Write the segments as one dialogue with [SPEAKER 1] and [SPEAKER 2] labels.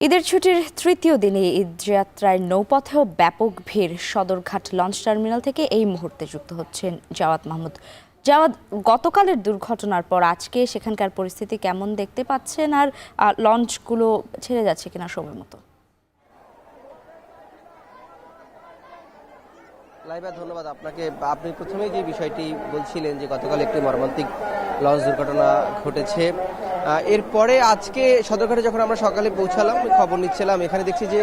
[SPEAKER 1] ঈদের ছুটির তৃতীয় দিনে ঈদযাত্রায় নৌপথেও ব্যাপক ভিড়। সদরঘাট লঞ্চ টার্মিনাল থেকে এই মুহূর্তে যুক্ত হচ্ছেন জাওয়াদ মাহমুদ। জাওয়াদ, গতকালের দুর্ঘটনার পর আজকে সেখানকার পরিস্থিতি কেমন দেখতে পাচ্ছেন, আর লঞ্চগুলো ছেড়ে যাচ্ছে কিনা সময় মতো?
[SPEAKER 2] লাইবা, ধন্যবাদ আপনাকে। আপনি প্রথমেই যে বিষয়টি বলছিলেন যে গতকাল একটি মর্মান্তিক লঞ্চ দুর্ঘটনা ঘটেছে, এরপরে আজকে সদরঘাটে যখন আমরা সকালে পৌঁছালাম, খবর নিচ্ছিলাম, এখানে দেখছি যে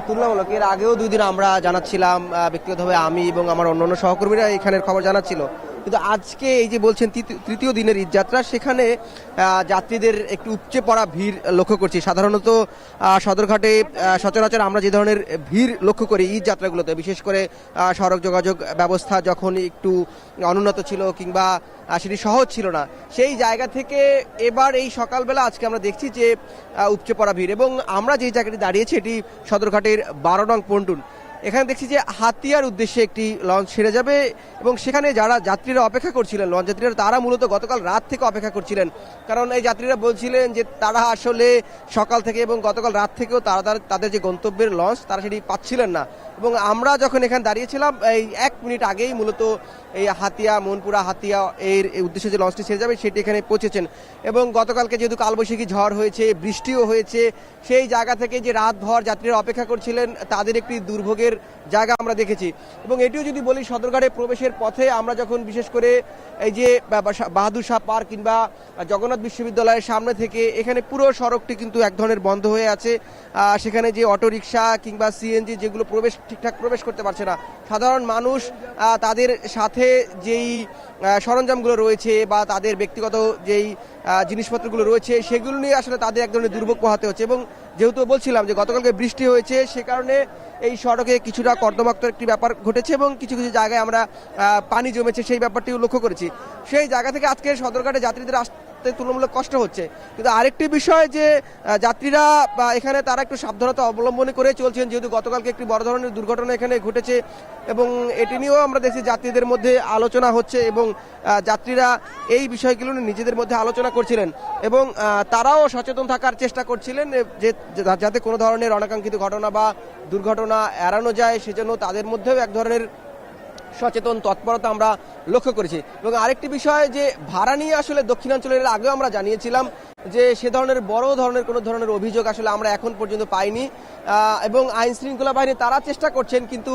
[SPEAKER 2] তুলনামূলক এর আগেও 2 দিন আমরা জানাচ্ছিলাম, ব্যক্তিগতভাবে আমি এবং আমার অন্যান্য সহকর্মীরা এখানের খবর জানাচ্ছিল, কিন্তু আজকে এই যে বলছেন তৃতীয় দিনের ঈদযাত্রা, সেখানে যাত্রীদের একটু উপচে পড়া ভিড় লক্ষ্য করছি। সাধারণত সদরঘাটে সচরাচর আমরা যে ধরনের ভিড় লক্ষ্য করি ঈদ যাত্রাগুলোতে, বিশেষ করে সড়ক যোগাযোগ ব্যবস্থা যখন একটু অনুন্নত ছিল কিংবা সেটি সহজ ছিল না, সেই জায়গা থেকে এবার এই সকালবেলা আজকে আমরা দেখছি যে উপচে পড়া ভিড়। এবং আমরা যে জায়গাটি দাঁড়িয়েছি এটি সদরঘাটের 12 নং পন্টুন। এখানে দেখছি যে হাতিয়ার উদ্দেশ্যে একটি লঞ্চ ছেড়ে যাবে এবং সেখানে যারা যাত্রীরা অপেক্ষা করছিলেন, লঞ্চ যাত্রীরা, তারা মূলত গতকাল রাত থেকে অপেক্ষা করছিলেন, কারণ এই যাত্রীরা বলছিলেন যে তারা আসলে সকাল থেকে এবং গতকাল রাত থেকেও তাদের যে গন্তব্যের লঞ্চ তারা সেটি পাচ্ছিলেন না। এবং আমরা যখন এখানে দাঁড়িয়েছিলাম এই 1 মিনিট আগেই মূলত এই হাতিয়া, মনপুরা হাতিয়া এর উদ্দেশ্যে যে লঞ্চটি ছেড়ে যাবে সেটি এখানে পৌঁছেছেন। এবং গতকালকে যেহেতু কালবৈশাখী ঝড় হয়েছে, বৃষ্টিও হয়েছে, সেই জায়গা থেকে যে রাতভর যাত্রীরা অপেক্ষা করছিলেন তাদের একটি দুর্ভোগের জায়গা আমরা দেখেছি। এবং এটিও যদি বলি, সদরঘাটে প্রবেশের পথে আমরা যখন বিশেষ করে এই যে বাহাদুর শাহ পার্ক কিংবা জগন্নাথ বিশ্ববিদ্যালয়ের সামনে থেকে এখানে পুরো সড়কটি কিন্তু এক ধরনের বন্ধ হয়ে আছে। সেখানে যে অটোরিকশা কিংবা সিএনজি যেগুলো ঠিকঠাক প্রবেশ করতে পারছে না, সাধারণ মানুষ তাদের সাথে যেই সরঞ্জামগুলো রয়েছে বা তাদের ব্যক্তিগত যেই জিনিসপত্রগুলো রয়েছে সেগুলো নিয়ে আসলে তাদের এক ধরনের দুর্ভোগ পোহাতে হচ্ছে। এবং যেহেতু বলছিলাম যে গতকালকে বৃষ্টি হয়েছে, সে কারণে এই সড়কে কিছুটা কর্দমাক্ত একটি ব্যাপার ঘটেছে এবং কিছু কিছু জায়গায় আমরা পানি জমেছে সেই ব্যাপারটিও লক্ষ্য করেছি। সেই জায়গা থেকে আজকে সদরঘাটে যাত্রীদের আসতে তুলনামূলক কষ্ট হচ্ছে। কিন্তু আরেকটি বিষয় যে যাত্রীরা এখানে তারা একটু সাবধানতা অবলম্বন করে চলছেন, যেহেতু গতকালকে একটি বড় ধরনের দুর্ঘটনা এখানে ঘটেছে এবং এটি নিয়েও আমরা দেখছি যাত্রীদের মধ্যে আলোচনা হচ্ছে এবং যাত্রীরা এই বিষয়গুলো নিয়ে নিজেদের মধ্যে আলোচনা করছিলেন এবং তারাও সচেতন থাকার চেষ্টা করছিলেন যে যাতে কোনো ধরনের অনাকাঙ্ক্ষিত ঘটনা বা দুর্ঘটনা এড়ানো যায়, সেজন্য তাদের মধ্যেও এক ধরনের সচেতন তৎপরতা আমরা লক্ষ্য করেছি। এবং আরেকটি বিষয় যে ভাড়া নিয়ে আসলে দক্ষিণাঞ্চলের আগেও আমরা জানিয়েছিলাম যে সে ধরনের বড় ধরনের কোনো ধরনের অভিযোগ আসলে আমরা এখন পর্যন্ত পাইনি। এবং আইন শৃঙ্খলা বাহিনী তারা চেষ্টা করছেন, কিন্তু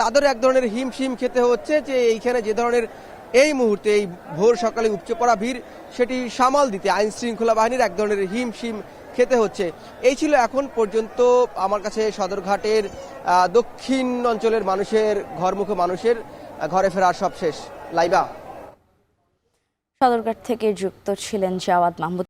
[SPEAKER 2] তাদের এক ধরনের হিমশিম খেতে হচ্ছে যে এইখানে যে ধরনের এই মুহূর্তে এই ভোর সকালে উপচে পড়া ভিড় সেটি সামাল দিতে আইন শৃঙ্খলা বাহিনীর এক ধরনের হিমশিম খেতে হচ্ছে। এই ছিল এখন পর্যন্ত আমার কাছে সদরঘাটের দক্ষিণ অঞ্চলের মানুষের, ঘরমুখী মানুষের ঘরে ফেরার সব শেষ। লাইবা,
[SPEAKER 1] সদরঘাট থেকে যুক্ত ছিলেন জাওয়াদ মাহমুদ।